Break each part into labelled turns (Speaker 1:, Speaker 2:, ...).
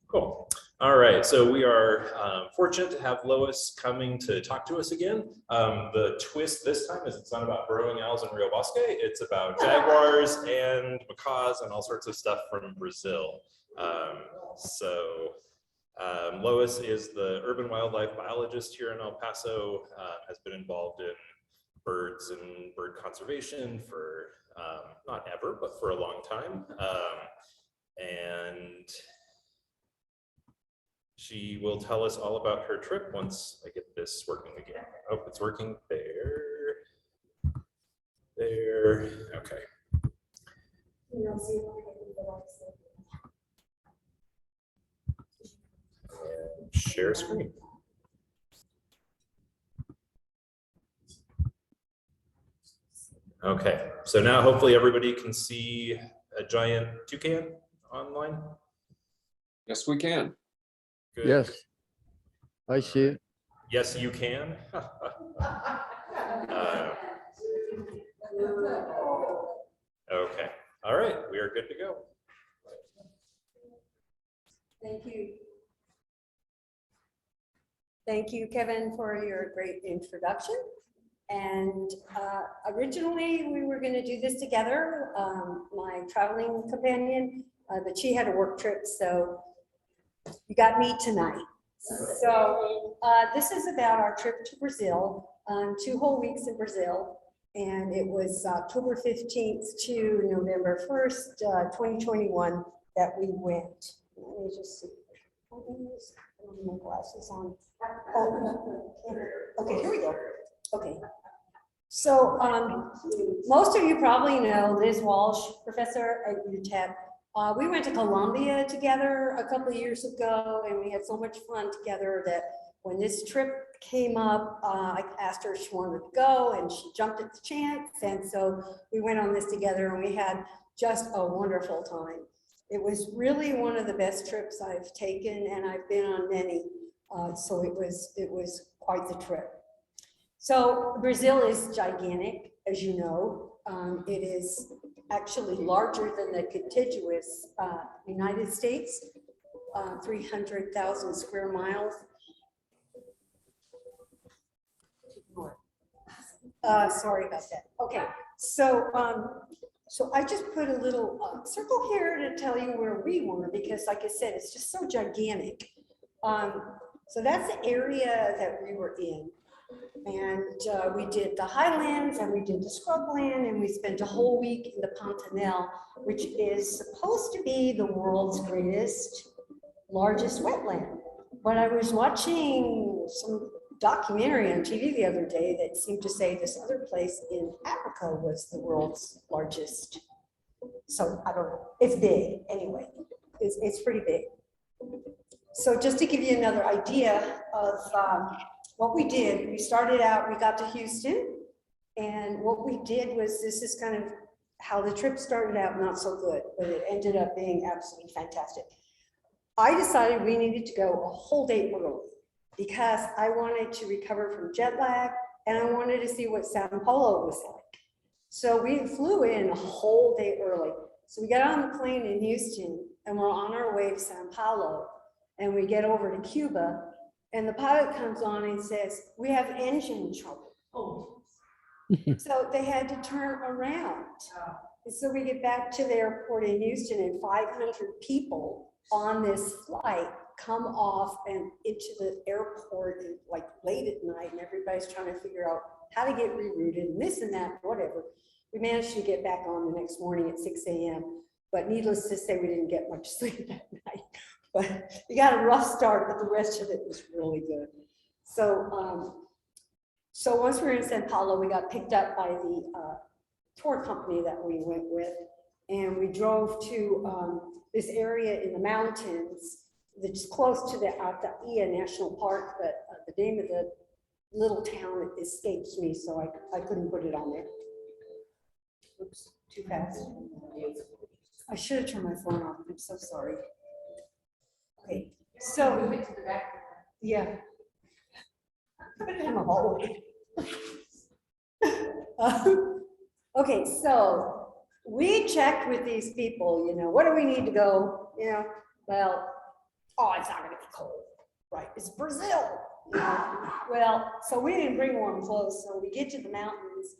Speaker 1: Cool. All right, so we are fortunate to have Lois coming to talk to us again. The twist this time is it's not about burrowing owls in Rio Bosque, it's about jaguars and macaws and all sorts of stuff from Brazil. Lois is the urban wildlife biologist here in El Paso, has been involved in birds and bird conservation for not ever, but for a long time. And she will tell us all about her trip once I get this working again. Oh, it's working there. There, okay. And share screen. Okay, so now hopefully everybody can see a giant toucan online.
Speaker 2: Yes, we can.
Speaker 1: Good.
Speaker 3: Yes, I see it.
Speaker 1: Yes, you can. Okay, all right, we are good to go.
Speaker 4: Thank you. Thank you, Kevin, for your great introduction. And originally we were going to do this together, my traveling companion, but she had a work trip, so you got me tonight. So this is about our trip to Brazil, 2 whole weeks in Brazil, and it was October 15th to November 1st, 2021 that we went. Let me just see. I don't have my glasses on. Oh, okay, here we go. Okay. So most of you probably know Liz Walsh, professor at UTEP. We went to Colombia together a couple of years ago, and we had so much fun together that when this trip came up, I asked her if she wanted to go, and she jumped at the chance. And so we went on this together, and we had just a wonderful time. It was really one of the best trips I've taken, and I've been on many. So it was quite the trip. So Brazil is gigantic, as you know. It is actually larger than the contiguous United States, 300,000 square miles. Sorry about that. Okay, so so I just put a little circle here to tell you where we were, because like I said, it's just so gigantic. So that's the area that we were in. And we did the highlands and we did the scrubland, and we spent a whole week in the Pantanal, which is supposed to be the world's largest wetland. But I was watching some documentary on TV the other day that seemed to say this other place in Africa was the world's largest. So I don't know, it's big anyway, it's pretty big. So just to give you another idea of what we did, we started out, we got to Houston, and what we did was, this is kind of how the trip started out, not so good, but it ended up being absolutely fantastic. I decided we needed to go a whole day early because I wanted to recover from jet lag, and I wanted to see what Sao Paulo was like. So we flew in a whole day early. So we got on the plane in Houston, and we're on our way to Sao Paulo, and we get over to Cuba, and the pilot comes on and says, we have engine trouble. Oh. So they had to turn around. And so we get back to the airport in Houston, and 500 people on this flight come off and into the airport like late at night, and everybody's trying to figure out how to get rerouted and this and that, whatever. We managed to get back on the next morning at 6 a.m. But needless to say, we didn't get much sleep that night. But we got a rough start, but the rest of it was really good. So, so once we were in Sao Paulo, we got picked up by the tour company that we went with, and we drove to this area in the mountains that's close to the Itatiaia National Park, but the name of the little town escapes me, so I couldn't put it on there. Oops, too fast. I should have turned my phone off. I'm so sorry. Okay, so yeah, put it in the hallway. Okay, so we checked with these people, what do we need to go? Well, oh, it's not gonna be cold, right? It's Brazil. Well, so we didn't bring warm clothes. So we get to the mountains,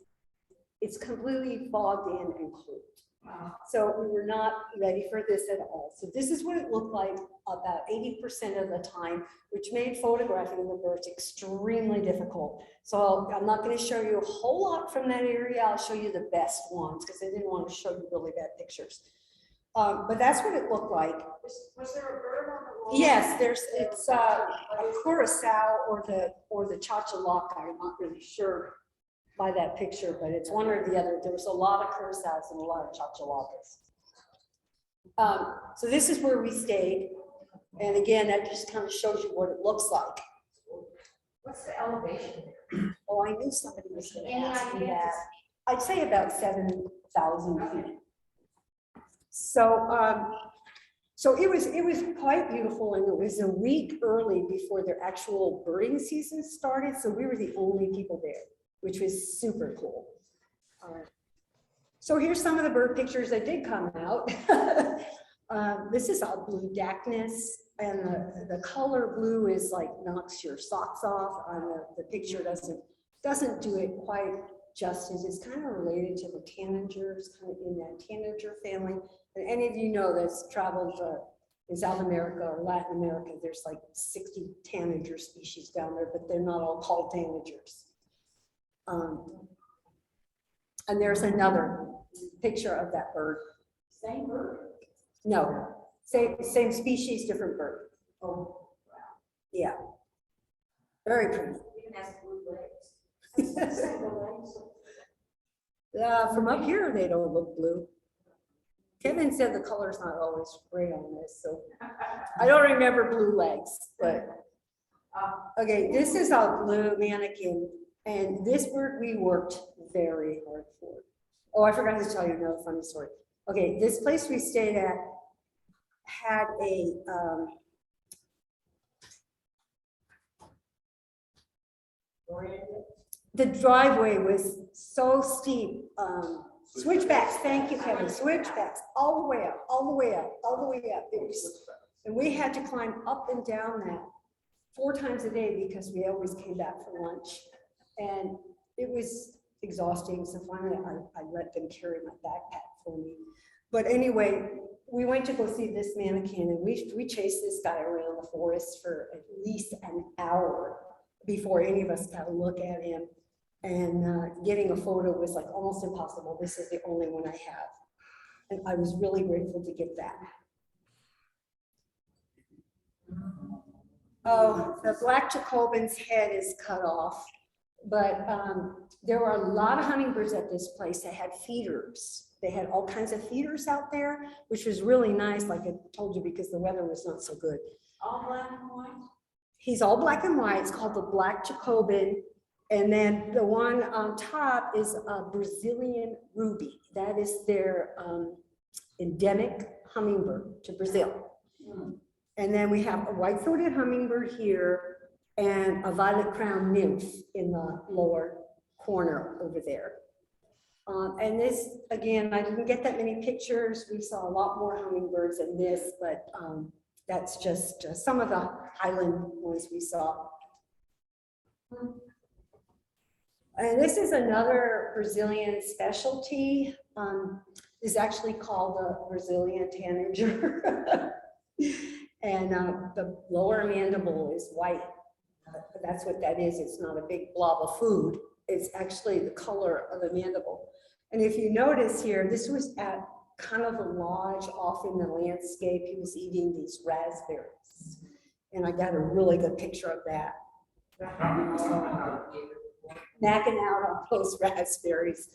Speaker 4: it's completely fogged in and cold. So we were not ready for this at all. So this is what it looked like about 80% of the time, which made photographing the birds extremely difficult. So I'm not going to show you a whole lot from that area. I'll show you the best ones because I didn't want to show you really bad pictures. But that's what it looked like.
Speaker 5: Was there a bird on the wall?
Speaker 4: Yes, it's a curassow or the chachalaca. I'm not really sure by that picture, but it's one or the other. There was a lot of curassows and a lot of chachalacas. So this is where we stayed. And again, that just kind of shows you what it looks like.
Speaker 5: What's the elevation there?
Speaker 4: Oh, I knew somebody was going to
Speaker 5: Any
Speaker 4: ask me
Speaker 5: idea?
Speaker 4: that. I'd say about 7,000 feet. So, so it was quite beautiful, and it was a week early before their actual birding season started. So we were the only people there, which was super cool. So here's some of the bird pictures that did come out. This is all blue Dacnus, and the color blue is like knocks your socks off. The picture doesn't do it quite justice. It's kind of related to the tanagers, kind of in that tanager family. And any of you know that's traveled in South America or Latin America, there's like 60 tanager species down there, but they're not all called tanagers. And there's another picture of that bird.
Speaker 5: Same bird?
Speaker 4: No, same species, different bird.
Speaker 5: Oh, wow.
Speaker 4: Yeah, very pretty.
Speaker 5: Even has blue legs.
Speaker 4: From up here, they don't look blue. Kevin said the color's not always gray on this, so I don't remember blue legs, but okay, this is a blue Manakin, and this bird we worked very hard for. Oh, I forgot to tell you another funny story. Okay, this place we stayed at had a the driveway was so steep. Switchbacks, thank you, Kevin. Switchbacks, all the way up, all the way up, all the way up. It was, and we had to climb up and down that 4 times a day because we always came back for lunch. And it was exhausting. So finally, I let them carry my backpack for me. But anyway, we went to go see this Manakin, and we chased this guy around the forest for at least an hour before any of us got a look at him. And getting a photo was like almost impossible. This is the only one I have. And I was really grateful to get that. Oh, the black Jacobin's head is cut off. But there were a lot of hummingbirds at this place that had feeders. They had all kinds of feeders out there, which was really nice, like I told you, because the weather was not so good.
Speaker 5: All black and white?
Speaker 4: He's all black and white. It's called the black Jacobin. And then the one on top is a Brazilian ruby. That is their endemic hummingbird to Brazil. And then we have a white-throated hummingbird here and a violet-crowned nymph in the lower corner over there. And this, again, I didn't get that many pictures. We saw a lot more hummingbirds than this, but that's just some of the highland ones we saw. And this is another Brazilian specialty. It's actually called the Brazilian tanager. And the lower mandible is white. That's what that is. It's not a big blob of food. It's actually the color of the mandible. And if you notice here, this was at kind of a lodge off in the landscape. He was eating these raspberries. And I got a really good picture of that. Knacking out on those raspberries.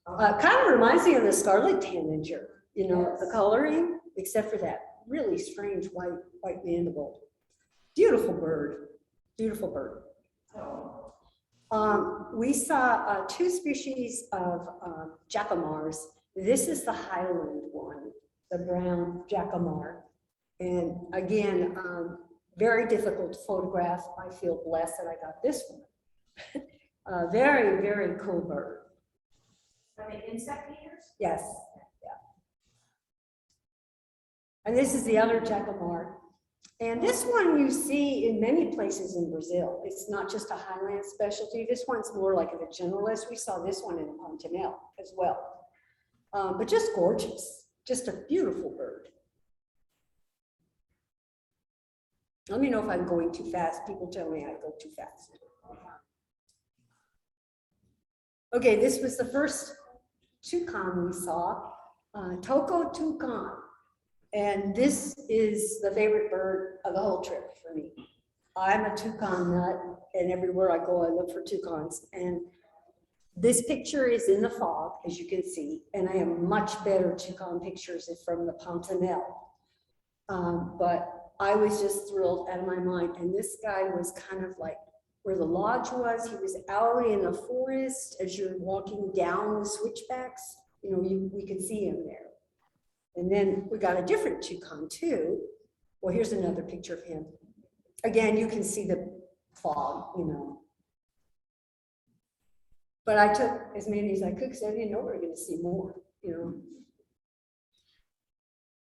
Speaker 4: Kind of reminds me of the scarlet tanager, you know, the coloring, except for that really strange white mandible. Beautiful bird, beautiful bird. We saw 2 species of jacamars. This is the highland one, the brown jacamar. And again, very difficult to photograph. I feel blessed that I got this one. Very, very cool bird.
Speaker 5: Are they insect eaters?
Speaker 4: Yes, And this is the other jaguar. And this one you see in many places in Brazil. It's not just a highland specialty. This one's more like a generalist. We saw this one in Pantanal as well. But just gorgeous, just a beautiful bird. Let me know if I'm going too fast. People tell me I go too fast. Okay, this was the first toucan we saw, Toko toucan. And this is the favorite bird of the whole trip for me. I'm a toucan nut, and everywhere I go, I look for toucans. And this picture is in the fog, as you can see, and I have much better toucan pictures from the Pantanal. But I was just thrilled out of my mind. And this guy was kind of like where the lodge was. He was out in the forest as you're walking down the switchbacks. You know, we could see him there. And then we got a different toucan too. Well, here's another picture of him. Again, you can see the fog, you know. But I took as many as I could because I didn't know we were going to see more, you know.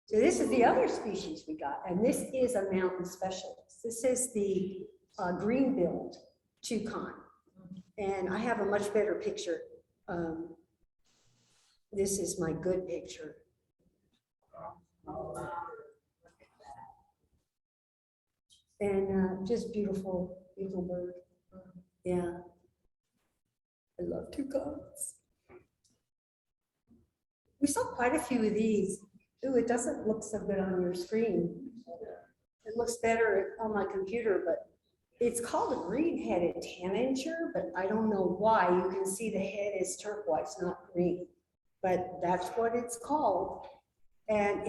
Speaker 4: So this is the other species we got, and this is a mountain specialist. This is the green-billed toucan, and I have a much better picture. This is my good picture. And just beautiful, beautiful bird. Yeah, I love toucans. We saw quite a few of these. Ooh, it doesn't look so good on your screen. It looks better on my computer, but it's called a green-headed tanager, but I don't know why. You can see the head is turquoise, not green, but that's what it's called. And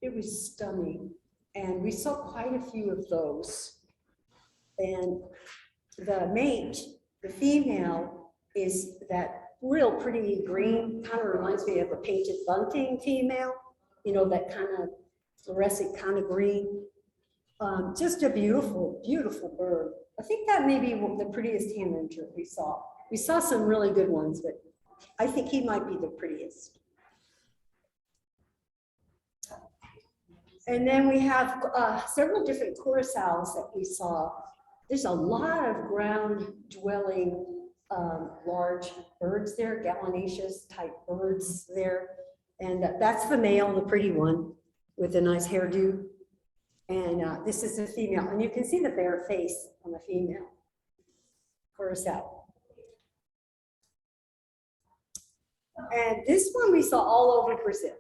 Speaker 4: it was stunning. And we saw quite a few of those. And the mate, the female, is that real pretty green, kind of reminds me of a painted bunting female, you know, that kind of fluorescent kind of green. Just a beautiful, beautiful bird. I think that may be the prettiest tanager we saw. We saw some really good ones, but I think he might be the prettiest. And then we have several different curassows that we saw. There's a lot of ground dwelling large birds there, gallinaceous type birds there. And that's the male, the pretty one with a nice hairdo. And this is the female. And you can see the bare face on the female curassow. And this one we saw all over Brazil.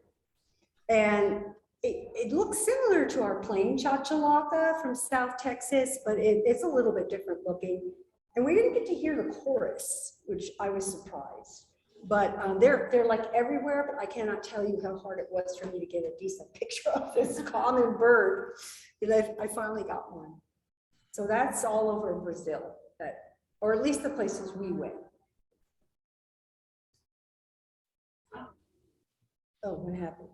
Speaker 4: And it looks similar to our plain chachalaca from South Texas, but it's a little bit different looking. And we didn't get to hear the chorus, which I was surprised. But they're like everywhere, but I cannot tell you how hard it was for me to get a decent picture of this common bird. I finally got one. So that's all over Brazil, or at least the places we went. Oh, what happened?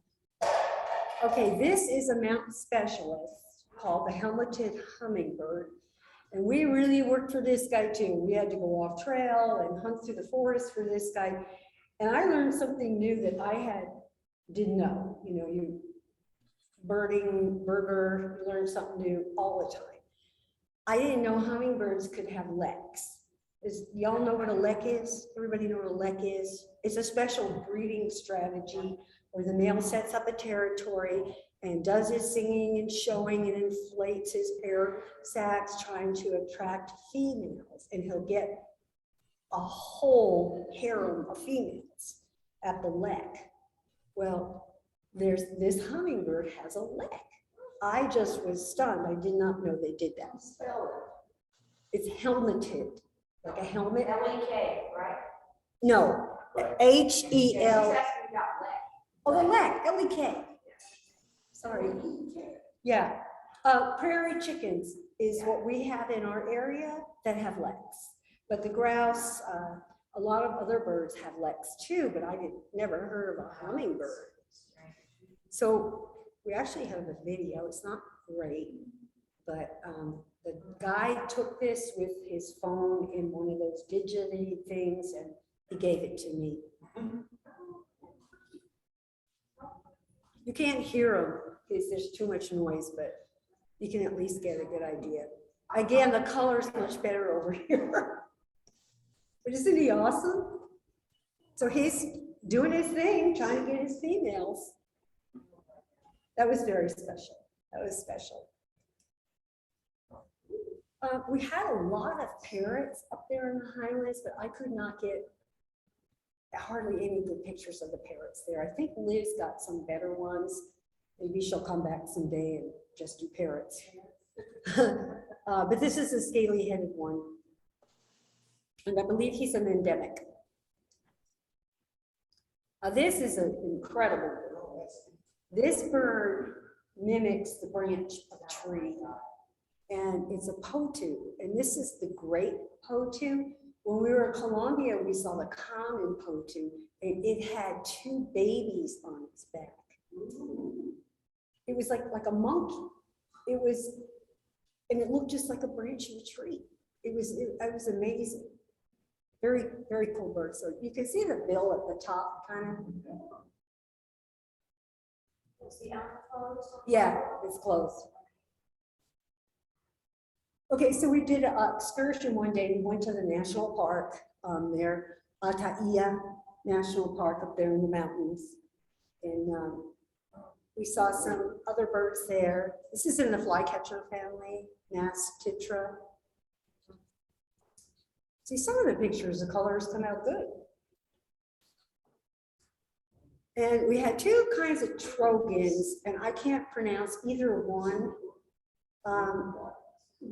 Speaker 4: Okay, this is a mountain specialist called the helmeted hummingbird. And we really worked for this guy too. We had to go off trail and hunt through the forest for this guy. And I learned something new that I didn't know. You know, you burger, you learn something new all the time. I didn't know hummingbirds could have leks. Y'all know what a lek is? Everybody know what a lek is? It's a special breeding strategy where the male sets up a territory and does his singing and showing and inflates his air sacs trying to attract females. And he'll get a whole harem of females at the lek. Well, this hummingbird has a lek. I just was stunned. I did not know they did that. It's helmeted, like a helmet.
Speaker 5: L-E-K, right?
Speaker 4: No, H-E-L.
Speaker 5: Lek.
Speaker 4: Oh, the lek, L-E-K. Sorry. Yeah, prairie chickens is what we have in our area that have leks. But the grouse, a lot of other birds have leks too, but I never heard of a hummingbird. So we actually have a video. It's not great, but the guy took this with his phone in one of those digitally things, and he gave it to me. You can't hear him is there's too much noise, but you can at least get a good idea. Again, the color's much better over here. But isn't he awesome? So he's doing his thing, trying to get his females. That was very special. That was special. We had a lot of parrots up there in the highlands, but I could not get hardly any good pictures of the parrots there. I think Liz got some better ones. Maybe she'll come back someday and just do parrots. But this is a scaly-headed one. And I believe he's an endemic. This is an incredible bird. This bird mimics the branch of a tree. And it's a potu. And this is the great potu. When we were in Colombia, we saw the common potu, and it had 2 babies on its back. It was like a monkey. It was, and it looked just like a branch of a tree. It was amazing. Very, very cool bird. So you can see the bill at the top, kind of.
Speaker 5: Is the eye closed?
Speaker 4: Yeah, it's closed. Okay, so we did an excursion one day. We went to the national park there, Itatiaia National Park up there in the mountains. And we saw some other birds there. This is in the flycatcher family, Titra. See, some of the pictures, the colors come out good. And we had 2 kinds of trogons, and I can't pronounce either one.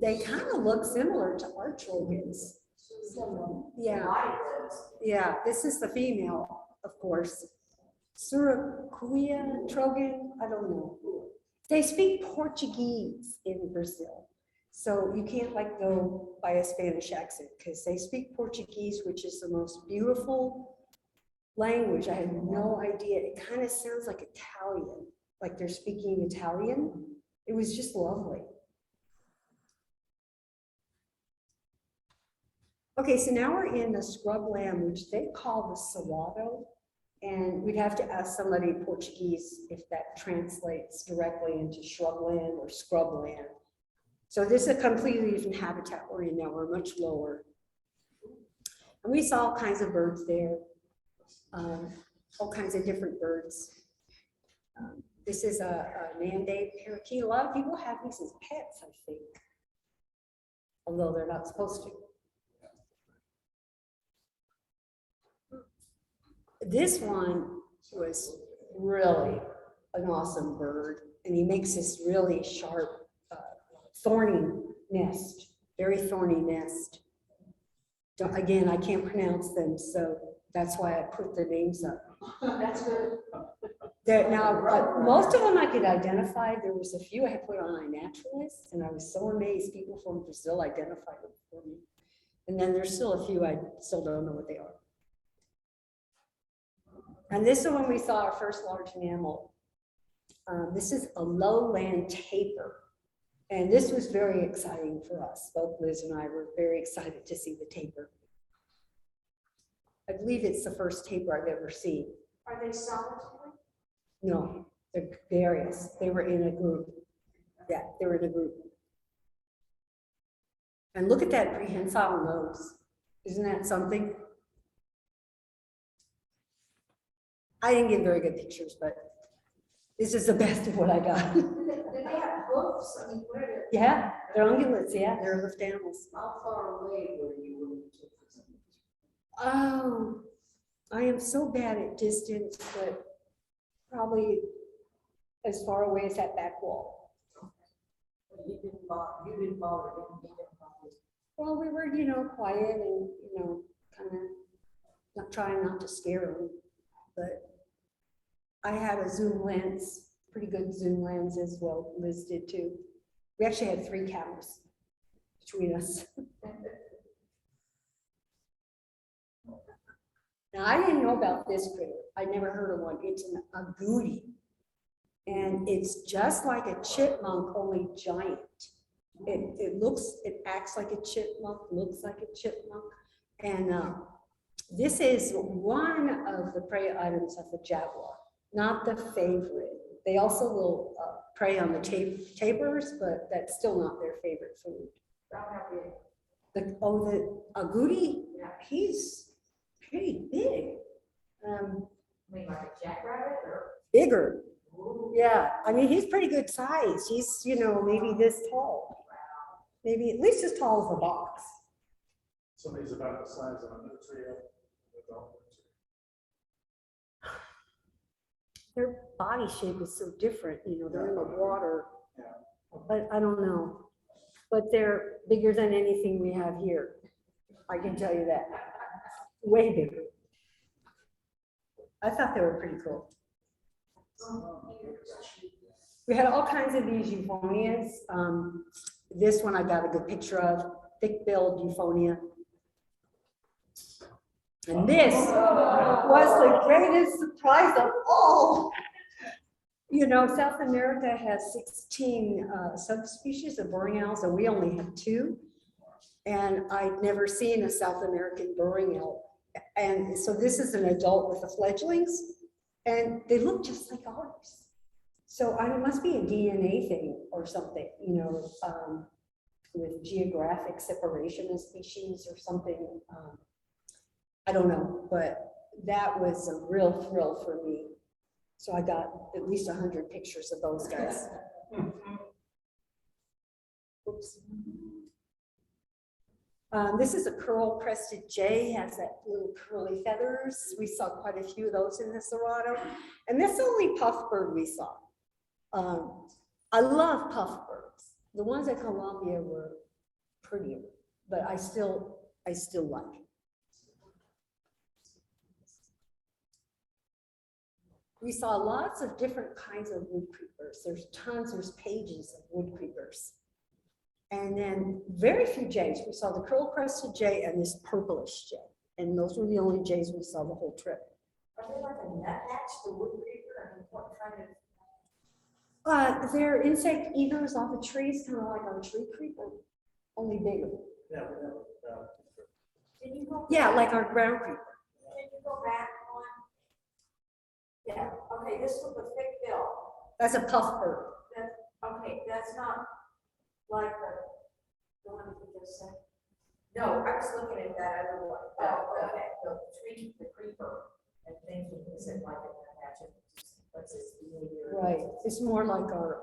Speaker 4: They kind of look similar to our trogons. Yeah, yeah, this is the female, of course. Cerrado trogon, I don't know. They speak Portuguese in Brazil. So you can't like go by a Spanish accent because they speak Portuguese, which is the most beautiful language. I had no idea. It kind of sounds like Italian, like they're speaking Italian. It was just lovely. Okay, so now we're in the scrubland, which they call the Cerrado. And we'd have to ask somebody in Portuguese if that translates directly into shrubland or scrubland. So this is a completely different habitat we're in now. We're much lower. And we saw all kinds of birds there, all kinds of different birds. This is a Nande parakeet. A lot of people have these as pets, I think, although they're not supposed to. This one was really an awesome bird, and he makes this really sharp, thorny nest, very thorny nest. Again, I can't pronounce them, so that's why I put the names up.
Speaker 5: That's good.
Speaker 4: Now, most of them I could identify. There was a few I had put on iNaturalist, and I was so amazed people from Brazil identified them for me. And then there's still a few I still don't know what they are. And this is when we saw our first large mammal. This is a lowland tapir. And this was very exciting for us. Both Liz and I were very excited to see the tapir. I believe it's the first tapir I've ever seen.
Speaker 5: Are they solitary?
Speaker 4: No, they're various. They were in a group. Yeah, they were in a group. And look at that prehensile nose. Isn't that something? I didn't get very good pictures, but this is the best of what I got.
Speaker 5: Do they have hoofs? I mean, where
Speaker 4: Yeah, they're ungulates. Yeah, they're hoofed animals.
Speaker 5: how far away were you when you took this?
Speaker 4: Oh, I am so bad at distance, but probably as far away as that back wall.
Speaker 5: You didn't bother, didn't bother.
Speaker 4: Well, we were, quiet and, kind of not trying not to scare them. But I had a zoom lens, pretty good zoom lens as well. Liz did too. We actually had 3 cameras between us. Now, I didn't know about this critter. I never heard of one. It's an agouti. And it's just like a chipmunk, only giant. It acts like a chipmunk, looks like a chipmunk. And this is one of the prey items of the jaguar, not the favorite. They also will prey on the tapirs, but that's still not their favorite food. The agouti, he's pretty big.
Speaker 5: Like a jackrabbit or?
Speaker 4: Bigger. Yeah, I mean, he's pretty good size. He's, you know, maybe this tall. Maybe at least as tall as a box.
Speaker 6: Somebody's about the size of a nutria.
Speaker 4: Their body shape is so different, you know, they're in the water. But I don't know. But they're bigger than anything we have here. I can tell you that. Way bigger. I thought they were pretty cool. We had all kinds of these euphonias. This one I got a good picture of, thick-billed euphonia. And this was the greatest surprise of all. You know, South America has 16 subspecies of burrowing owls, and we only have 2. And I'd never seen a South American burrowing owl. And so this is an adult with the fledglings, and they look just like ours. So it must be a DNA thing or something, you know, with geographic separation of species or something. I don't know, but that was a real thrill for me. So I got at least 100 pictures of those guys. Oops. This is a curl-crested jay, has that little curly feathers. We saw quite a few of those in the Cerrado. And this only puff bird we saw. I love puff birds. The ones at Columbia were prettier, but I still like it. We saw lots of different kinds of wood creepers. There's tons, there's pages of wood creepers. And then very few jays. We saw the curl-crested jay and this purplish jay. And those were the only jays we saw the whole trip.
Speaker 5: Are they like a nuthatch, the wood creeper? I mean, what kind of?
Speaker 4: They're insect eaters off the trees, kind of like our tree creeper, only bigger.
Speaker 6: Yeah.
Speaker 5: Did you go?
Speaker 4: Yeah, like our ground creeper.
Speaker 5: Did you go back on? Yeah, okay, this was a thick bill.
Speaker 4: That's a puff bird.
Speaker 5: Okay, that's not like the one you just said. No, I was looking at that other one. The creeper and thinking, is it like a nuthatch? What's its behavior?
Speaker 4: Right. It's more like our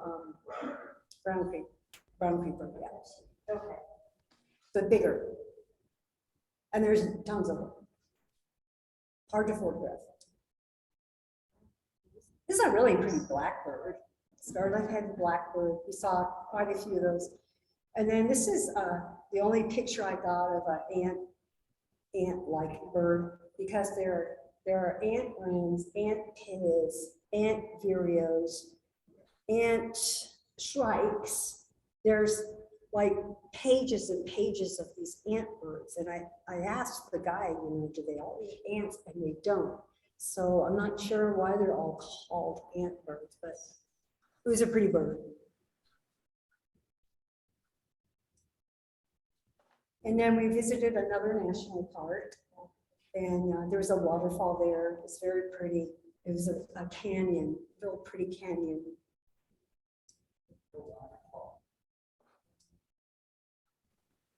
Speaker 4: ground creeper. Yeah.
Speaker 5: Okay.
Speaker 4: But bigger. And there's tons of them. Hard to photograph. This is a really pretty blackbird. Scarlet-headed blackbird. We saw quite a few of those. And then this is the only picture I got of an ant-like bird, because there are ant wrens, ant pittas, ant vireos, ant shrikes. There's like pages and pages of these ant birds. And I asked the guy, you know, do they all eat ants? And they don't. So I'm not sure why they're all called ant birds, but it was a pretty bird. And then we visited another national park, and there was a waterfall there. It's very pretty. It was a canyon, real pretty canyon.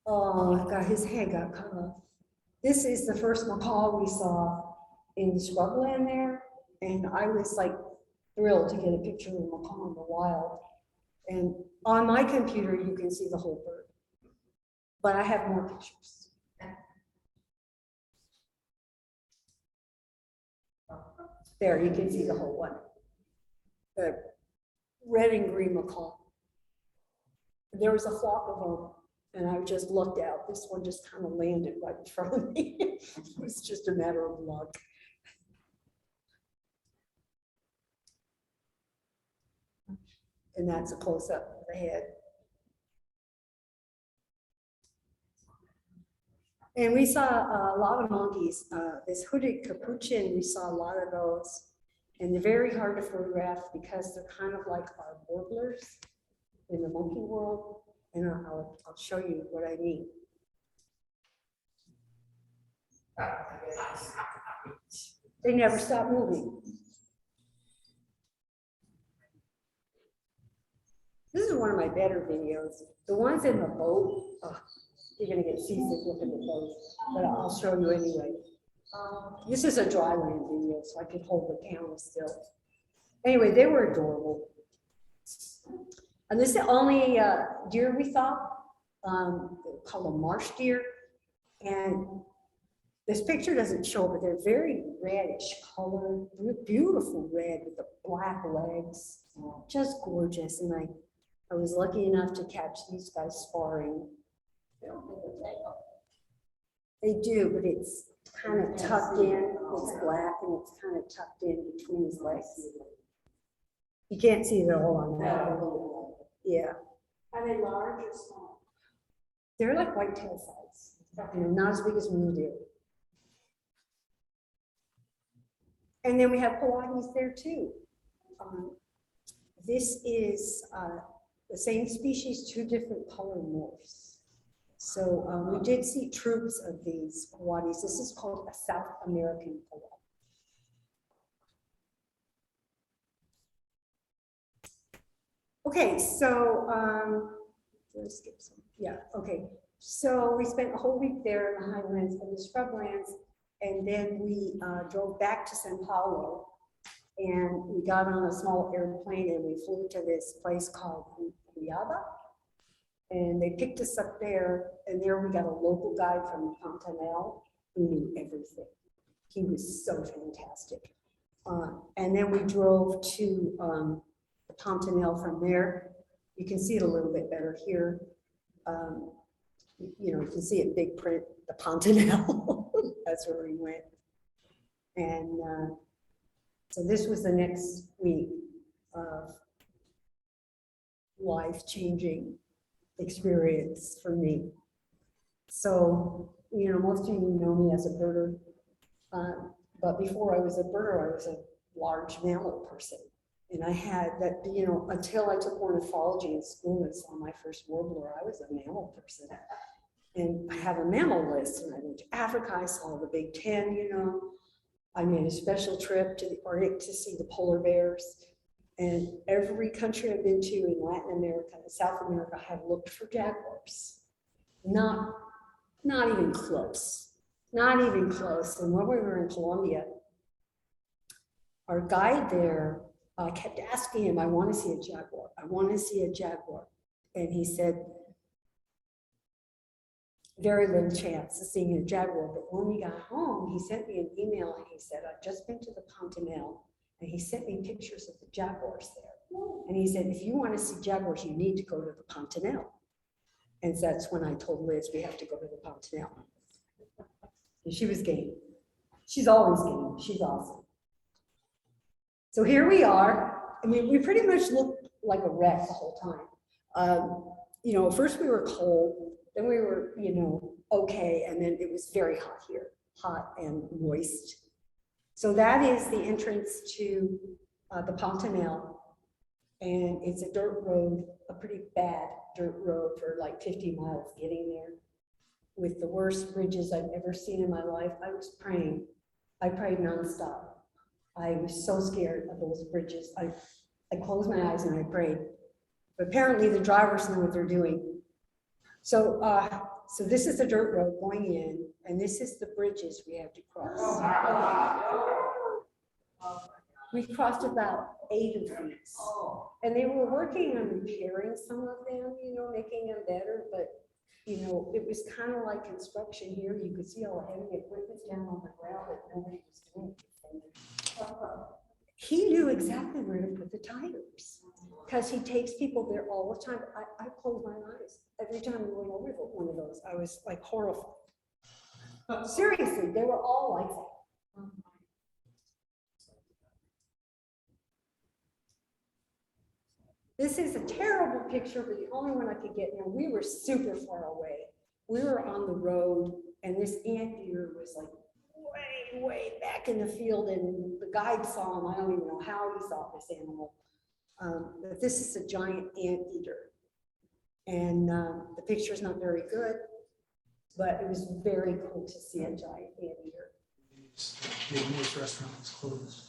Speaker 4: Oh, God, his head got cut off. This is the first macaw we saw in the shrubland there, and I was like thrilled to get a picture of the macaw in the wild. And on my computer, you can see the whole bird, but I have more pictures. There, you can see the whole one. The red and green macaw. There was a flock of them, and I just looked out. This one just kind of landed right in front of me. It was just a matter of luck. And that's a close-up of the head. And we saw a lot of monkeys. This hooded capuchin, we saw a lot of those. And they're very hard to photograph because they're kind of like our warblers in the monkey world. And I'll show you what I mean. They never stop moving. This is one of my better videos. The ones in the boat, oh, you're gonna get seasick looking at those, but I'll show you anyway. This is a dry land video, so I could hold the camera still. Anyway, they were adorable. And this is the only deer we saw, called a marsh deer. And this picture doesn't show, but they're very reddish color, beautiful red with the black legs, just gorgeous. And I was lucky enough to catch these guys sparring. They do, but it's kind of tucked in. It's black and it's kind of tucked in between his legs. You can't see it all on that. Yeah.
Speaker 5: Are they large or small?
Speaker 4: They're like whitetail size. You know, not as big as mule deer. And then we have coatis there too. This is the same species, two different color morphs. So we did see troops of these coatis. This is called a South American coati. Okay, so let's skip some. Yeah, okay. So we spent a whole week there in the highlands and the shrublands, and then we drove back to Sao Paulo, and we got on a small airplane and we flew to this place called Itatiaia, and they picked us up there, and there we got a local guide from Pantanal who knew everything. He was so fantastic. And then we drove to the Pantanal from there. You can see it a little bit better here. You know, you can see it big print, the Pantanal. That's where we went. And so this was the next week of life-changing experience for me. So, you know, most of you know me as a birder, but before I was a birder, I was a large mammal person. And I had that, you know, until I took ornithology in school and saw my first warbler, I was a mammal person. And I have a mammal list, and I went to Africa, I saw the Big Ten, you know. I made a special trip to the Arctic to see the polar bears. And every country I've been to in Latin America and South America, I have looked for jaguars. Not even close, not even close. And when we were in Colombia, our guide there, I kept asking him, I want to see a jaguar. I want to see a jaguar. And he said, very little chance of seeing a jaguar. But when we got home, he sent me an email and he said, I've just been to the Pantanal. And he sent me pictures of the jaguars there. And he said, if you want to see jaguars, you need to go to the Pantanal. And so that's when I told Liz, we have to go to the Pantanal. And she was game. She's always game. She's awesome. So here we are. I mean, we pretty much looked like a wreck the whole time. You know, first we were cold, then we were, you know, okay, and then it was very hot here, hot and moist. So that is the entrance to the Pantanal, and it's a dirt road, a pretty bad dirt road for like 50 miles getting there, with the worst bridges I've ever seen in my life. I was praying. I prayed nonstop. I was so scared of those bridges. I closed my eyes and I prayed. But apparently the drivers know what they're doing. So, so this is the dirt road going in, and this is the bridges we have to cross. We crossed about 8 of these, and they were working on repairing some of them, you know, making them better, but you know, it was kind of like construction here. You could see all the heavy equipment down on the ground that nobody was doing anything. He knew exactly where to put the tires because he takes people there all the time. I closed my eyes every time we went over one of those. I was like horrified. Seriously, they were all like that. This is a terrible picture, but the only one I could get. You know, we were super far away. We were on the road, and this anteater was like way back in the field, and the guide saw him. I don't even know how he saw this animal. But this is a giant anteater, and the picture is not very good, but it was very cool to see a giant anteater.
Speaker 6: The English restaurant is closed.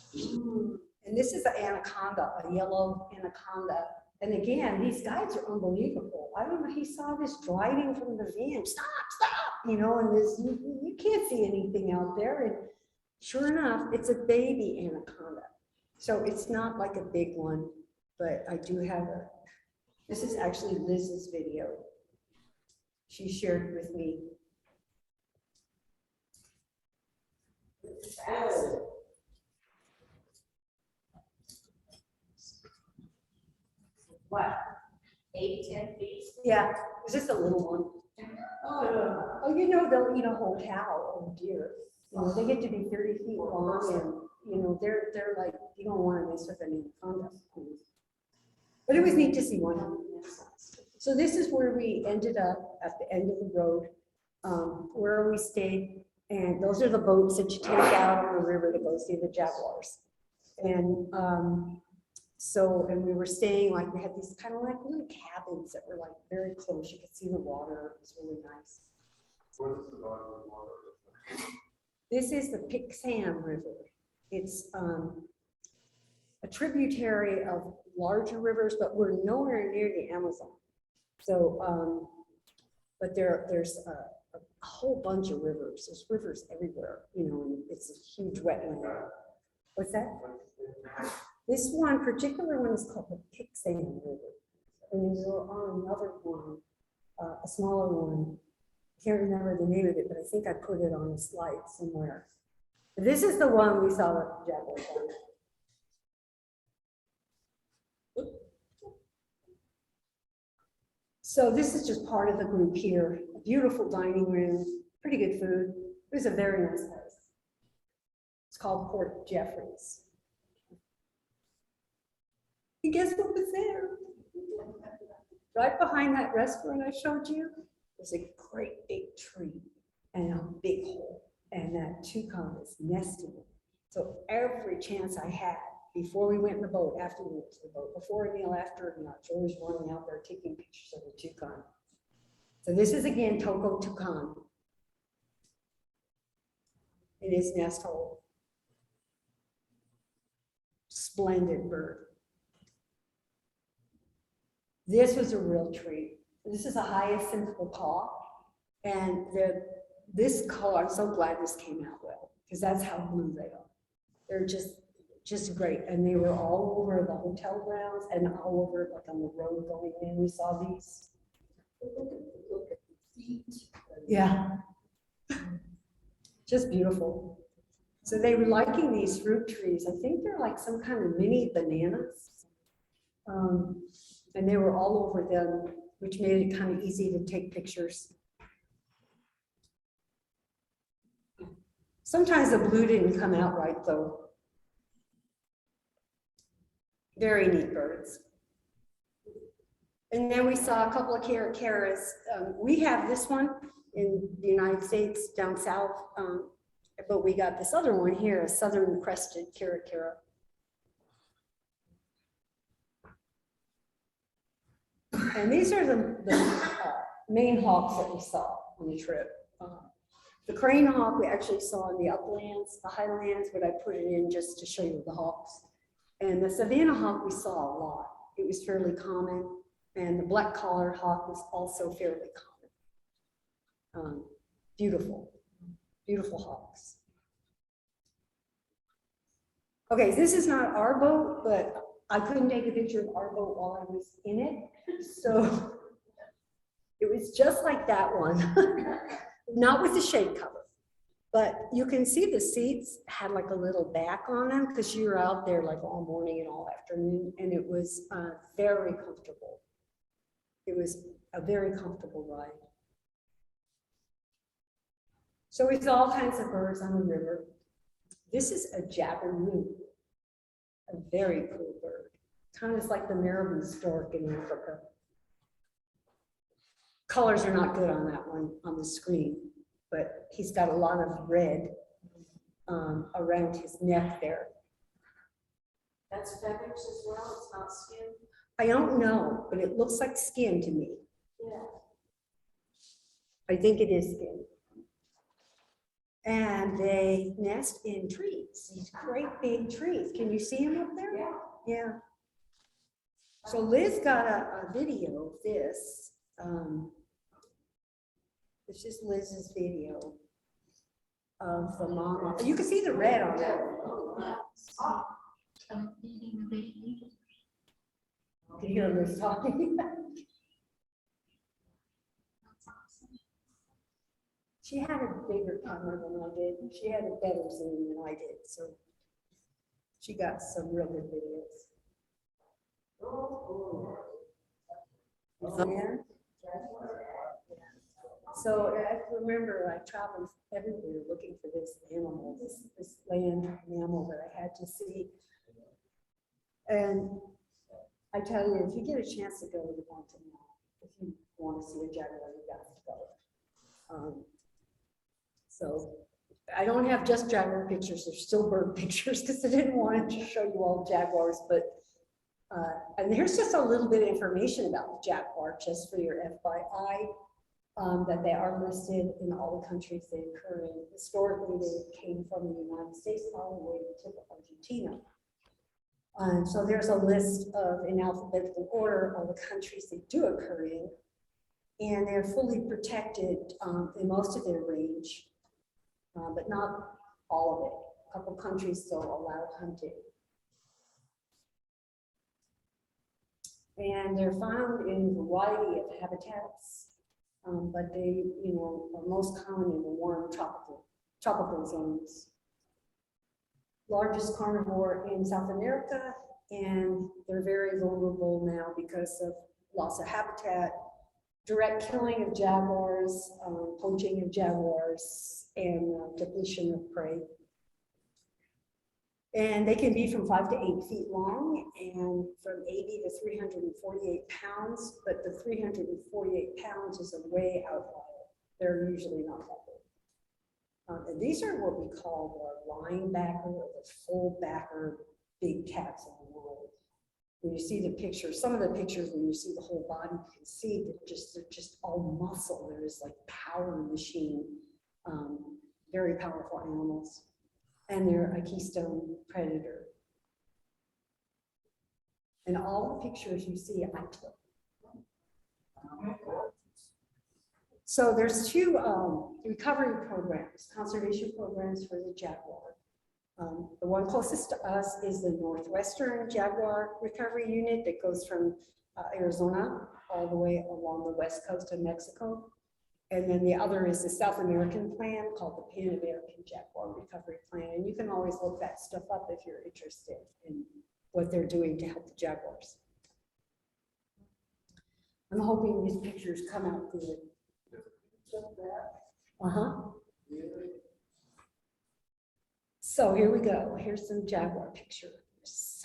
Speaker 4: And this is an anaconda, a yellow anaconda. And again, these guides are unbelievable. I don't know, he saw this driving from the van, stop, you know, and this, you can't see anything out there. And sure enough, it's a baby anaconda. So it's not like a big one, but I do have this is actually Liz's video. She shared with me.
Speaker 5: What, 8, 10 feet?
Speaker 4: Yeah, it was just a little one. Oh, you know, they'll eat a whole cow or deer. You know, they get to be 30 feet long and, you know, they're like, you don't want to mess with an anaconda. But it was neat to see one. So this is where we ended up at the end of the road, where we stayed. And those are the boats that you take out on the river to go see the jaguars. And and we were staying, like, we had these kind of like little cabins that were like very close. You could see the water. It was really nice. This is the Pixham River. It's a tributary of larger rivers, but we're nowhere near the Amazon. So, but there's a whole bunch of rivers. There's rivers everywhere, you know, and it's a huge wetland. What's that? This one particular one is called the Pixham River. And we were on another one, a smaller one. Can't remember the name of it, but I think I put it on a slide somewhere. This is the one we saw the jaguars on. So this is just part of the group here. A beautiful dining room, pretty good food. It was a very nice place. It's called Port Jeffries. And guess what was there? Right behind that restaurant I showed you, there's a great big tree and a big hole. And that toucan is nesting. So every chance I had, before we went in the boat, after we went to the boat, before a meal, after a meal, I was always running out there taking pictures of the toucan. So this is again Toco toucan. In his nest hole. Splendid bird. This was a real treat. This is a hyacinth macaw, and this color, I'm so glad this came out well, because that's how blue they are. They're just great, and they were all over the hotel grounds and all over, like on the road going in. We saw these. Look at the feet. Yeah, just beautiful. So they were liking these fruit trees. I think they're like some kind of mini bananas. And they were all over them, which made it kind of easy to take pictures. Sometimes the blue didn't come out right though. Very neat birds. And then we saw a couple of caracaras. We have this one in the United States down south, but we got this other one here, a southern crested caracara. And these are the main hawks that we saw on the trip. The crane hawk we actually saw in the uplands, the highlands, but I put it in just to show you the hawks. And the Savannah hawk we saw a lot. It was fairly common. And the black collared hawk was also fairly common. Beautiful, beautiful hawks. Okay, this is not our boat, but I couldn't take a picture of our boat while I was in it. So it was just like that one, not with the shade cover, but you can see the seats had like a little back on them because you were out there like all morning and all afternoon, and it was very comfortable. It was a very comfortable ride. So we saw all kinds of birds on the river. This is a jabiru, a very cool bird. Kind of like the marabou stork in Africa. Colors are not good on that one on the screen, but he's got a lot of red around his neck there.
Speaker 5: That's feathers as well, it's not skin?
Speaker 4: I don't know, but it looks like skin to me.
Speaker 5: Yeah.
Speaker 4: I think it is skin. And they nest in trees, these great big trees. Can you see them up there?
Speaker 5: Yeah.
Speaker 4: Yeah. So Liz got a video of this. It's just Liz's video of the mama. You can see the red on that. You can hear Liz talking. She had a bigger camera than I did. She had a better zoom than I did, so she got some real good videos. There. So I remember I traveled everywhere looking for this animal, this land mammal that I had to see. And I tell you, if you get a chance to go to Pantanal, if you want to see a jaguar, you got to go. So I don't have just jaguar pictures, there's still bird pictures because I didn't want to show you all jaguars, but and here's just a little bit of information about the jaguar, just for your FYI, that they are listed in all the countries they occur in. Historically, they came from the United States all the way to the tip of Argentina. So there's a list of, in alphabetical order, all the countries they do occur in, and they're fully protected in most of their range, but not all of it. A couple countries still allow hunting. And they're found in a variety of habitats, but they, are most common in the warm tropical zones. Largest carnivore in South America, and they're very vulnerable now because of loss of habitat, direct killing of jaguars, poaching of jaguars, and depletion of prey. And they can be from 5 to 8 feet long and from 80 to 348 pounds, but the 348 pounds is a way outlier. They're usually not that big. And these are what we call the linebacker or the full backer big cats in the world. When you see the pictures, some of the pictures, when you see the whole body, you can see that they're just all muscle. There is like power machine, very powerful animals. And they're a keystone predator. And all the pictures you see, I took. So there's two recovery programs, conservation programs for the jaguar. The one closest to us is the Northwestern Jaguar Recovery Unit that goes from Arizona all the way along the west coast of Mexico. And then the other is the South American plan called the Pan American Jaguar Recovery Plan. And you can always look that stuff up if you're interested in what they're doing to help the jaguars. I'm hoping these pictures come out good. So here we go. Here's some jaguar pictures.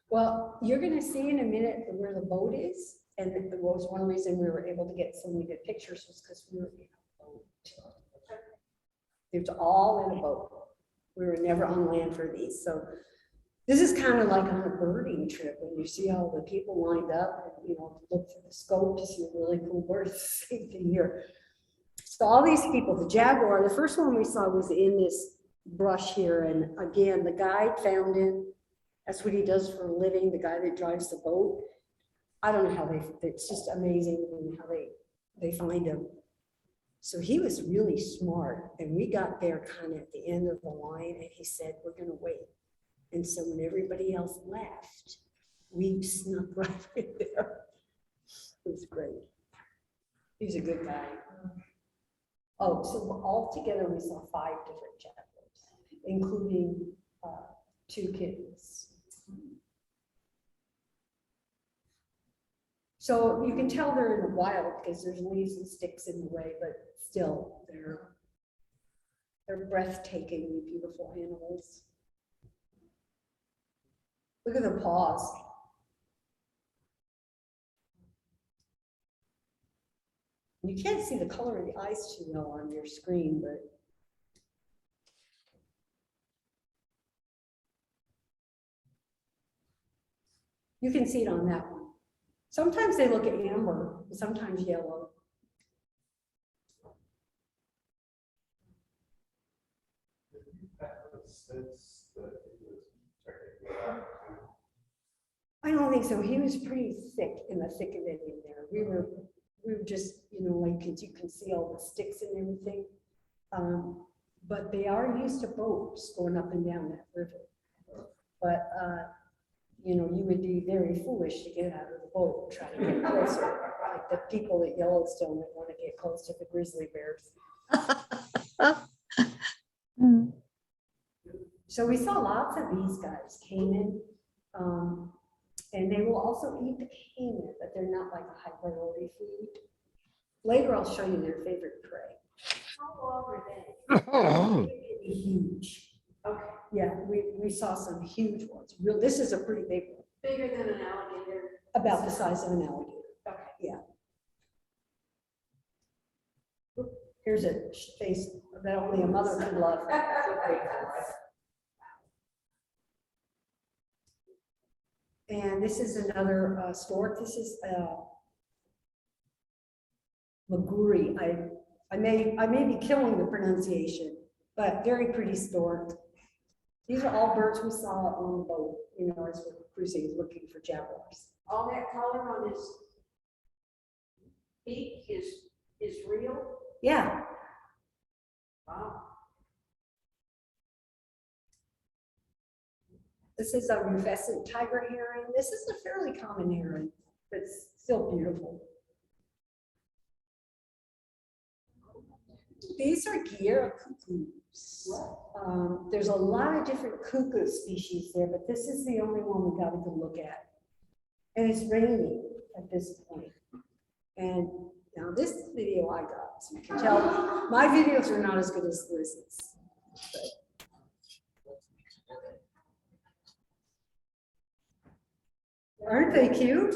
Speaker 4: Well, you're going to see in a minute where the boat is. And it was one reason we were able to get so many good pictures was because we were in a boat. It's all in a boat. We were never on land for these. So this is kind of like on a birding trip when you see all the people lined up and, look through the scope to see really cool birds. Same thing here. So all these people, the jaguar, the first one we saw was in this brush here. And again, the guide found him. That's what he does for a living, the guy that drives the boat. I don't know how it's just amazing how they find him. So he was really smart, and we got there kind of at the end of the line, and he said, we're going to wait. And so when everybody else left, we snuck right in there. It was great. He was a good guy. Oh, so all together we saw 5 different jaguars, including 2 kittens. So you can tell they're in the wild because there's leaves and sticks in the way, but still they're breathtakingly beautiful animals. Look at the paws. You can't see the color of the eyes too well on your screen, but you can see it on that one. Sometimes they look amber, sometimes yellow. I don't think so. He was pretty thick in the thick of it in there. We were just, like, cause you can see all the sticks and everything. But they are used to boats going up and down that river. But, you would be very foolish to get out of the boat and try to get closer. Like the people at Yellowstone that want to get close to the grizzly bears. So we saw lots of these guys, caiman, and they will also eat the caiman, but they're not like a high priority food. Later, I'll show you their favorite prey.
Speaker 5: How long are they?
Speaker 4: Huge.
Speaker 5: Okay,
Speaker 4: Yeah, we saw some huge ones. This is a pretty big one,
Speaker 5: bigger than an alligator.
Speaker 4: about the size of an alligator.
Speaker 5: Okay.
Speaker 4: Yeah. Here's a face that only a mother could love. And this is another stork. This is Maguri. I may be killing the pronunciation, but very pretty stork. These are all birds we saw on the boat, as we're cruising looking for jaguars.
Speaker 5: All that color on his beak is real?
Speaker 4: Yeah.
Speaker 5: Wow.
Speaker 4: This is a rufescent tiger heron. This is a fairly common heron, but it's still beautiful. These are Guiera cuckoos. There's a lot of different cuckoo species there, but this is the only one we got a good look at. And it's raining at this point. And now this video I got, so you can tell my videos are not as good as Liz's. Aren't they cute?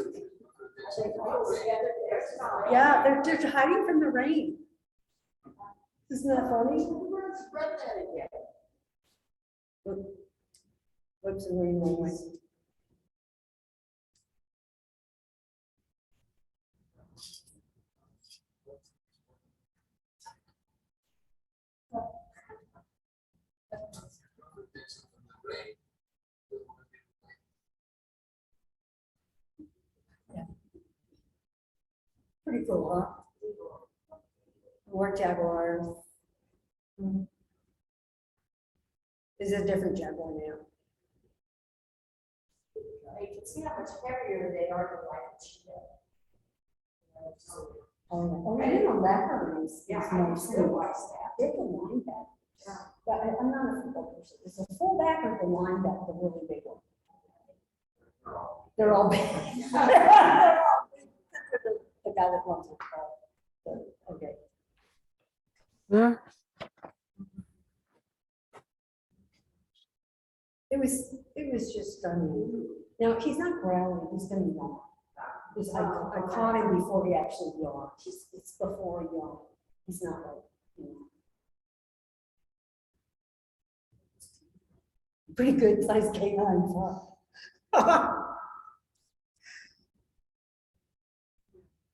Speaker 4: Yeah, they're hiding from the rain. Isn't that funny? What's the rain going? Pretty cool, huh? More jaguars. This is a different jaguar now.
Speaker 5: You can see how much heavier they are than like a cheetah.
Speaker 4: Oh, I didn't know that is
Speaker 5: mostly
Speaker 4: They can line back. But I'm not a football person. It's a fullback or the lineback, the really big one. They're all big. The guy that runs the ball. Okay.
Speaker 3: Yeah.
Speaker 4: It was just stunning. Now he's not growling, he's gonna yawn. I caught him before he actually yawned. It's before he yawned. He's not like, pretty good sized canine.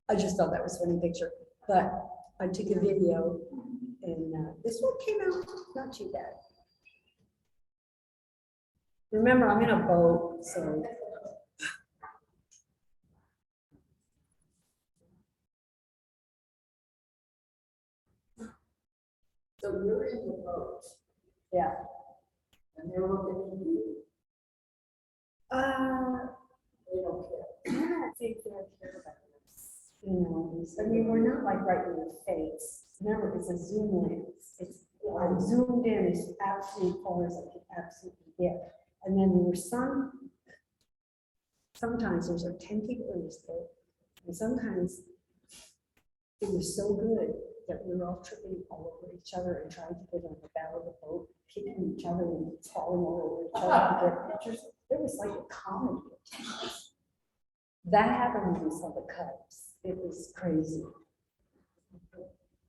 Speaker 4: I just thought that was a funny picture, but I took a video and this one came out not too bad. Remember, I'm in a boat, so.
Speaker 5: So you're in the boat
Speaker 4: Yeah.
Speaker 5: and they're looking at you. They don't care.
Speaker 4: I don't think they're care about us. I mean, we're not like right in your face. Remember, it's a zoom lens. I'm zoomed in as absolutely far as I can absolutely get. And then there were sometimes there's like 10 people in this boat. And sometimes it was so good that we were all tripping all over each other and trying to get on the bow of the boat, kicking each other and falling all over each other to get pictures. It was like a comedy. That happened when we saw the Cubs. It was crazy.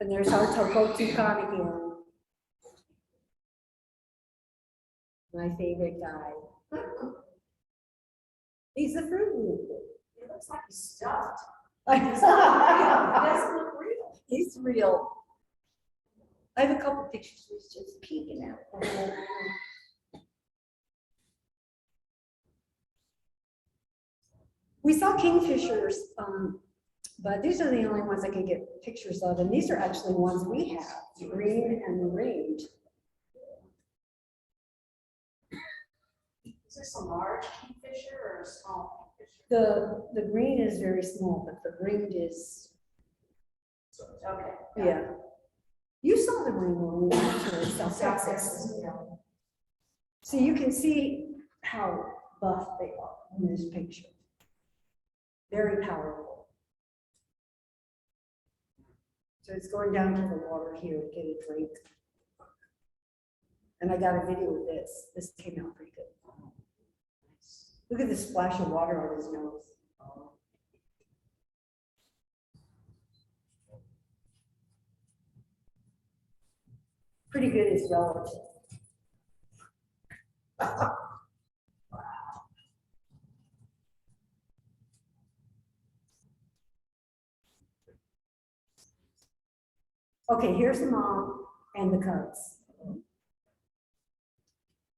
Speaker 4: And there's our Toko Tucan again. My favorite guy. He's the fruit loop.
Speaker 5: It looks like he's stuffed.
Speaker 4: He
Speaker 5: It doesn't look real.
Speaker 4: He's real. I have a couple pictures where he's just peeking out. We saw kingfishers, but these are the only ones I could get pictures of, and these are actually ones we have, green and ringed.
Speaker 5: Is this a large kingfisher or a small kingfisher?
Speaker 4: The green is very small, but the ringed is,
Speaker 5: Okay.
Speaker 4: yeah. You saw the ring when we went to South Texas. So you can see how buff they are in this picture. Very powerful. So it's going down to the water here to get a drink. And I got a video of this. This came out pretty good. Look at the splash of water on his nose. Pretty good is relative. Okay, here's the mom and the cubs.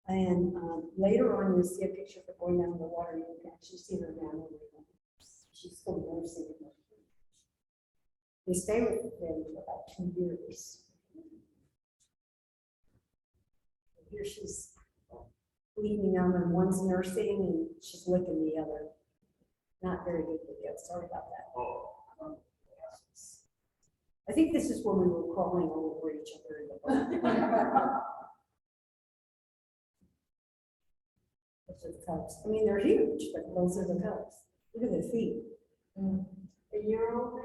Speaker 4: And later on, you'll see a picture of her going down the water. You can actually see her now. She's still nursing. They stay with them for about 2 years. Here she's leaving them, and one's nursing, and she's licking the other. Not very good video. Sorry about that. I think this is when we were crawling all over each other in the boat. Those are the cubs. I mean, they're huge, but those are the cubs. Look at the feet.
Speaker 5: A year old?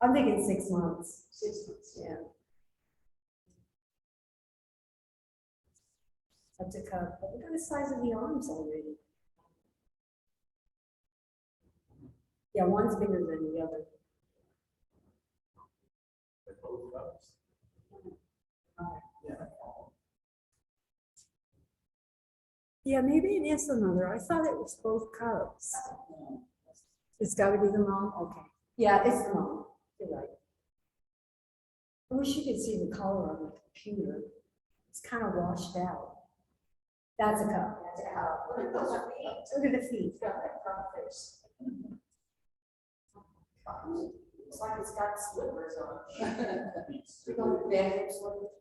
Speaker 4: I'm thinking 6 months.
Speaker 5: 6 months.
Speaker 4: Yeah. That's a cub. But look at the size of the arms already. Yeah, one's bigger than the other.
Speaker 1: They're both cubs.
Speaker 4: Yeah, maybe it is the mother. I thought it was both cubs. It's got to be the mom? Okay. Yeah, it's the mom. You're right. I wish you could see the color on the computer. It's kind of washed out. That's a cub.
Speaker 5: That's a cow. Look at those feet.
Speaker 4: Look at the feet.
Speaker 5: It's got that front face. It's like it's got slippers on. Don't bend slippers.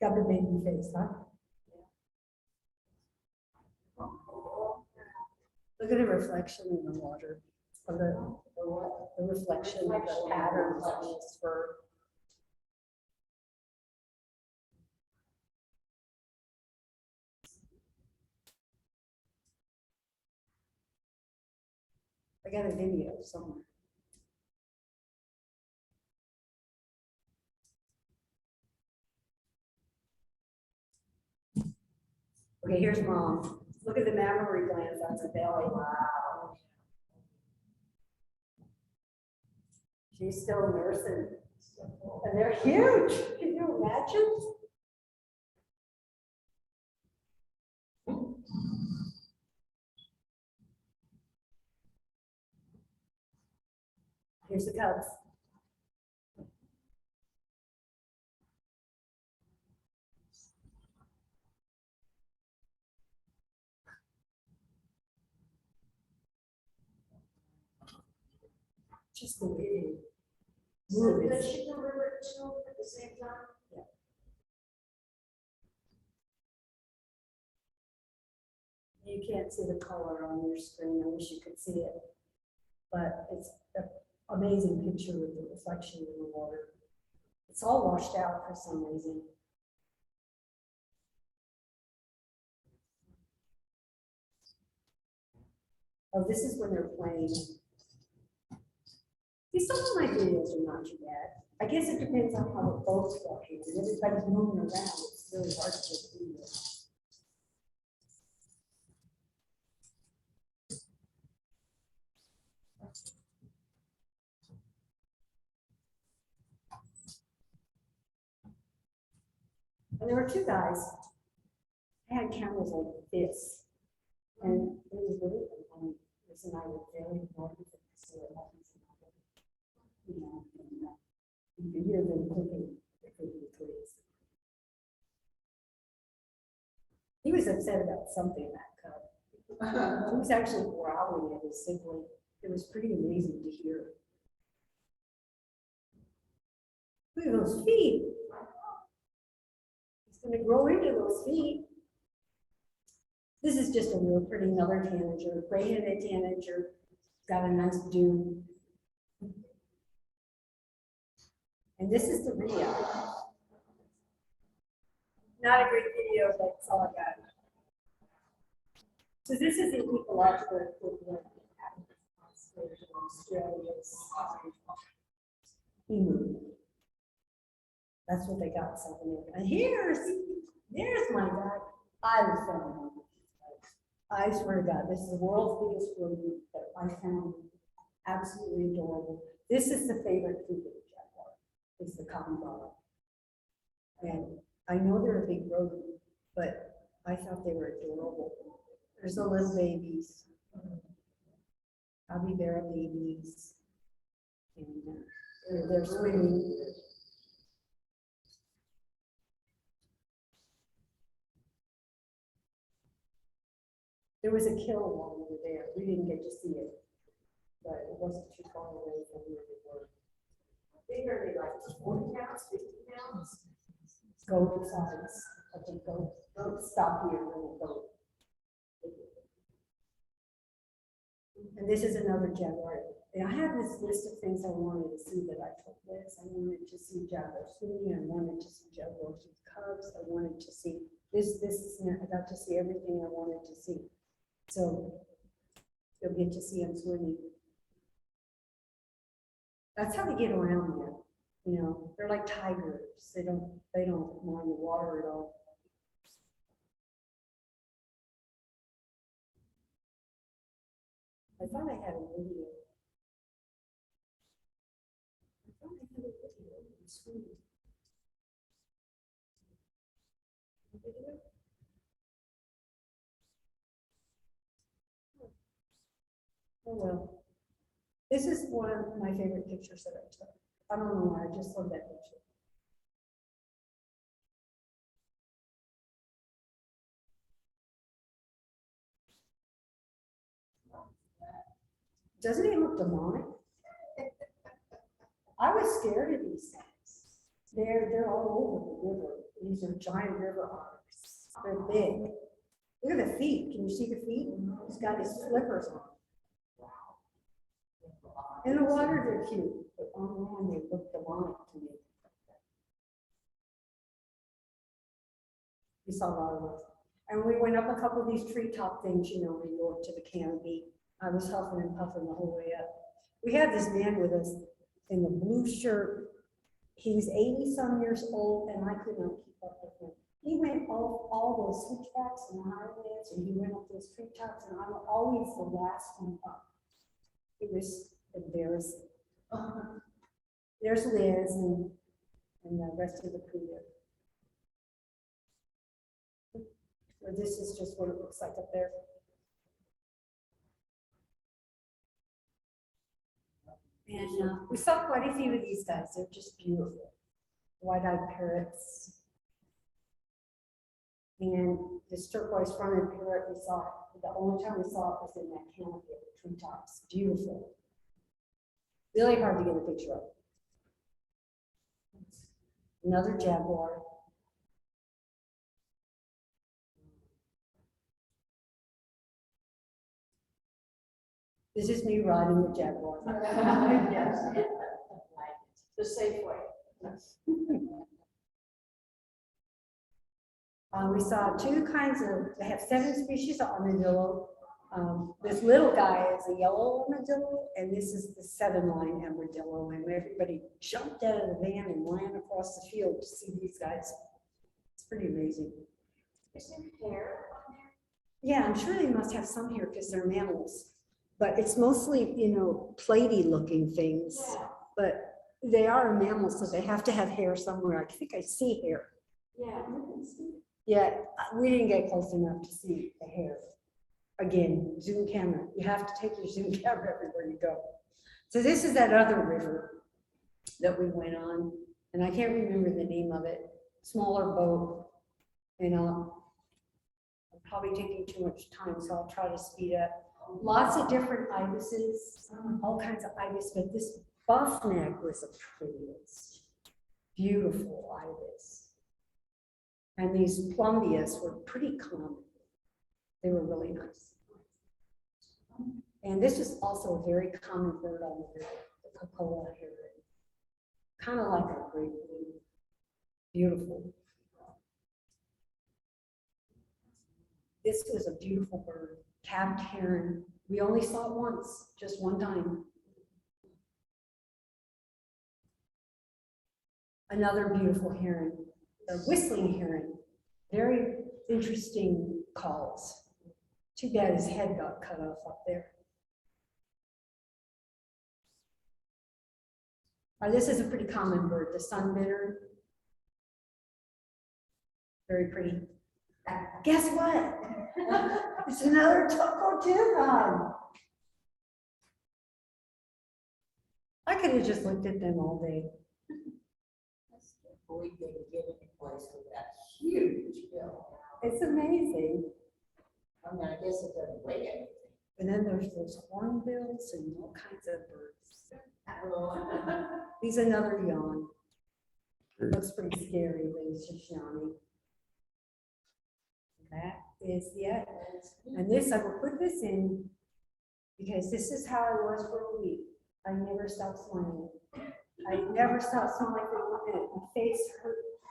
Speaker 4: Got the baby face, huh? Look at the reflection in the water. Of the reflection of the patterns on his fur. I got a video somewhere. Okay, here's mom. Look at the mammary glands on the belly. Wow. She's still nursing. And they're huge. Can you imagine? Here's the cubs. Just the way they
Speaker 5: So
Speaker 4: move.
Speaker 5: does she deliver it too at the same time?
Speaker 4: Yeah. You can't see the color on your screen. I wish you could see it. But it's an amazing picture with the reflection in the water. It's all washed out for some reason. Oh, this is when they're playing. See, some of my videos are not too bad. I guess it depends on how the boat's walking. If everybody's moving around, it's really hard to get video. And there were 2 guys. They had cameras like this. And it was really fun. Chris and I were very important to see what happens. You know, and, you could hear them clicking the trees. He was upset about something, that cub. He was actually growling at his sibling. It was pretty amazing to hear. Look at those feet. He's gonna grow into those feet. This is just a real pretty another tanager, gray-headed tanager. Got a nice dew. And this is the Rio. Not a great video, but it's all I got. So this is the ecological equivalent of Australia's emu. That's what they got something in. And there's my guy. I found him. I swear to God, this is the world's biggest rodent that I found absolutely adorable. This is the favorite food of the jaguar. It's the capybara. And I know they're a big rodent, but I thought they were adorable. There's the little babies, capybara babies, and they're swimming. There was a kill while we were there. We didn't get to see it, but it wasn't too far away from where we were.
Speaker 5: They are like 40 pounds, 50 pounds.
Speaker 4: Goat size. I think goats stop here when they go. And this is another jaguar. And I have this list of things I wanted to see that I told Liz. I wanted to see jaguars swimming. I wanted to see jaguars with cubs. I wanted to see this. I got to see everything I wanted to see. So you'll get to see them swimming. That's how they get around there. You know, they're like tigers. They don't mind the water at all. I thought I had a video. Swimming. Video? Oh well. This is one of my favorite pictures that I took. I don't know why, I just love that picture. Doesn't he look demonic? I was scared of these things. They're all over the river. These are giant river otters. They're big. Look at the feet. Can you see the feet? He's got his flippers on. In the water, they're cute, but on land, they look demonic to me. We saw a lot of those. And we went up a couple of these treetop things, you know, where you go up to the canopy. I was huffing and puffing the whole way up. We had this man with us in the blue shirt. He's 80-some years old, and I could not keep up with him. He went all those switchbacks and the highlands, and he went up those treetops, and I'm always the last one up. It was embarrassing. There's Liz and the rest of the crew there. So this is just what it looks like up there. And we saw quite a few of these guys. They're just beautiful. White-eyed parrots. And this turquoise fronted parrot we saw, the only time we saw it was in that canopy of the treetops. Beautiful. Really hard to get a picture of. Another jaguar. This is me riding the jaguar.
Speaker 5: Yes. The safe way.
Speaker 4: We saw two kinds of, they have 7 species of armadillo. This little guy is a yellow armadillo, and this is the 7-line armadillo. And everybody jumped out of the van and ran across the field to see these guys. It's pretty amazing.
Speaker 5: Is there hair on there?
Speaker 4: Yeah, I'm sure they must have some hair because they're mammals. But it's mostly, you know, platy looking things.
Speaker 5: Yeah.
Speaker 4: But they are mammals, so they have to have hair somewhere. I think I see hair.
Speaker 5: Yeah.
Speaker 4: Yeah, we didn't get close enough to see the hair. Again, zoom camera. You have to take your zoom camera everywhere you go. So this is that other river that we went on, and I can't remember the name of it. Smaller boat, you know. probably taking too much time, so I'll try to speed up. Lots of different ibises, all kinds of ibis, but this buff neck was the prettiest. Beautiful ibis. And these plumbeas were pretty common. They were really nice. And this is also a very common bird on the river, the cocoa heron. Kind of like a great blue. Beautiful. This was a beautiful bird, capped heron. We only saw it once, just one time. Another beautiful heron, the whistling heron. Very interesting calls. Too bad his head got cut off up there. This is a pretty common bird, the sunbitter. Very pretty. Guess what? It's another tocoteuthon. I could have just looked at them all day.
Speaker 5: Believe they could get any place with that huge bill.
Speaker 4: It's amazing.
Speaker 5: I mean, I guess it doesn't weigh anything.
Speaker 4: And then there's those hornbills and all kinds of birds. He's another yawn. Looks pretty scary, but he's just yawning. That is the evidence. And this, I will put this in because this is how I was for a week. I never stopped smiling. I never stopped smiling for 1 minute. My face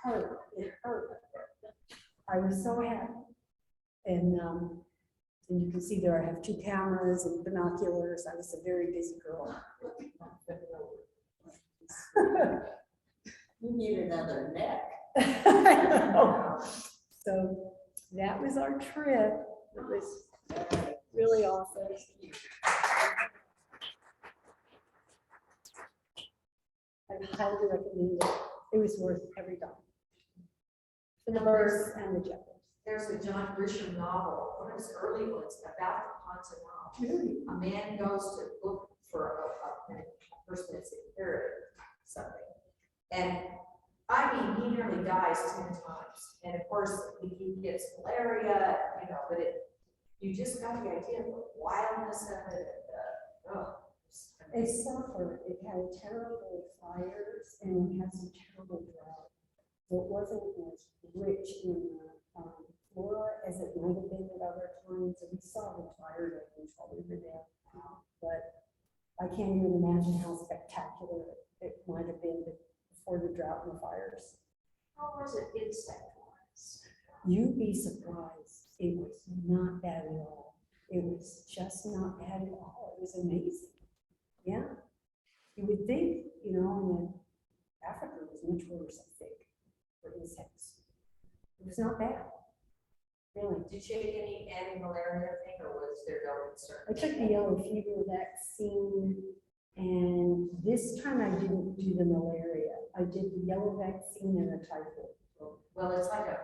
Speaker 4: hurt. It hurt. I was so happy. And you can see there I have 2 cameras and binoculars. I was a very busy girl.
Speaker 5: You need another neck.
Speaker 4: So that was our trip. It was really awesome. I highly recommend it. It was worth every dime. For the birds and the jaguars.
Speaker 5: There's a John Grisham novel, one of his early ones, about the Pantanal.
Speaker 4: Really?
Speaker 5: A man goes to look for a person that's inherited something. And I mean, he nearly dies 10 times. And of course, he gets malaria, you know, but you just got the idea of the wildness of it.
Speaker 4: It suffered. It had terrible fires and it had some terrible drought. So it wasn't as rich in flora as it might have been at other times. And we saw the fire damage while we were there. But I can't even imagine how spectacular it might have been before the drought and the fires.
Speaker 5: How was it insect-wise?
Speaker 4: You'd be surprised. It was not bad at all. It was just not bad at all. It was amazing. Yeah. You would think, you know, Africa was much worse, I think, for insects. It was not bad. Really.
Speaker 5: Did you take any anti-malaria thing, or was there no concern?
Speaker 4: I took the yellow fever vaccine, and this time I didn't do the malaria. I did the yellow vaccine and the typhoid.
Speaker 5: Well, it's like a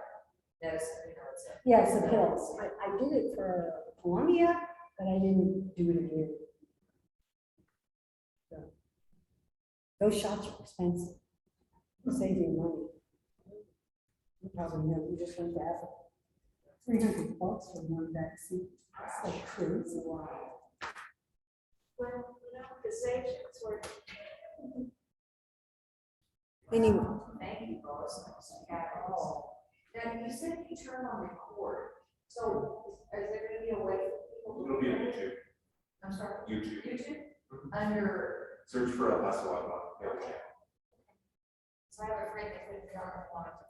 Speaker 5: medicine, you know, it's a.
Speaker 4: Yeah, it's the pills. I did it for Colombia, but I didn't do it again. So, those shots are expensive. Save you money. You probably know, you just went to Africa. $300 for one vaccine. That's like crazy. Wow.
Speaker 5: Well, you know, the sanctions were.
Speaker 4: Anyway.
Speaker 5: Thank you, Lois. Now, you said you turn on record, so is there gonna be a way for people to?
Speaker 1: It'll be on YouTube.
Speaker 5: I'm sorry,
Speaker 1: YouTube.
Speaker 5: YouTube, under,
Speaker 1: Search for El Paso Wildlife.
Speaker 5: so I have a friend that couldn't come and wanted to.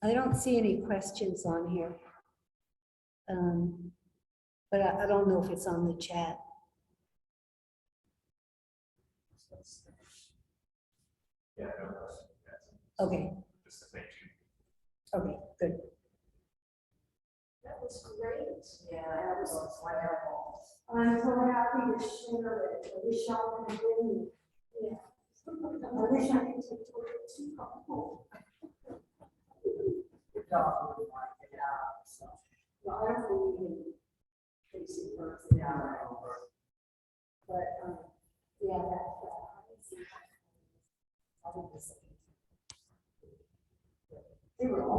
Speaker 4: I don't see any questions on here. But I don't know if it's on the chat.
Speaker 1: Yeah,
Speaker 4: Okay,
Speaker 1: just the same.
Speaker 4: okay, good.
Speaker 5: That was great. Yeah, that was wonderful.
Speaker 4: I'm so happy to share it. I wish I could have been. Yeah. I wish I could take it to home.
Speaker 5: Your dog would like it out, so.
Speaker 4: No, I don't believe in basic birds.
Speaker 5: Yeah.
Speaker 4: But, yeah, they were all